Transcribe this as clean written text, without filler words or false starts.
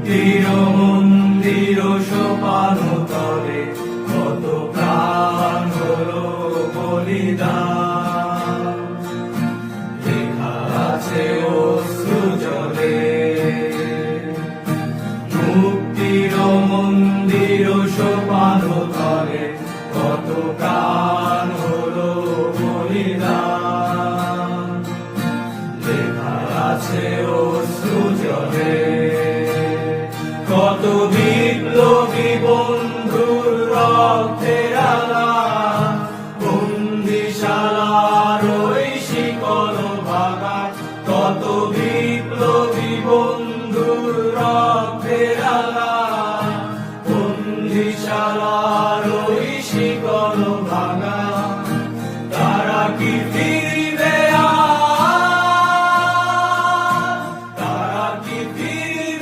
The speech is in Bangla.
মুক্তির মন্দির সোপান তলে কত প্রাণ হলো বলিদান, লেখা আছে অশ্রু জলে। মুক্তির মন্দির সোপান তলে কত প্রাণ হলো বলিদান, লেখা আছে অশ্রু জলে। কত বিপ্লবী বন্ধুর রক্তের আঘাত, বন্দিশালার ওই শিকল ভাঙা। কত বিপ্লবী বন্ধুর রক্তের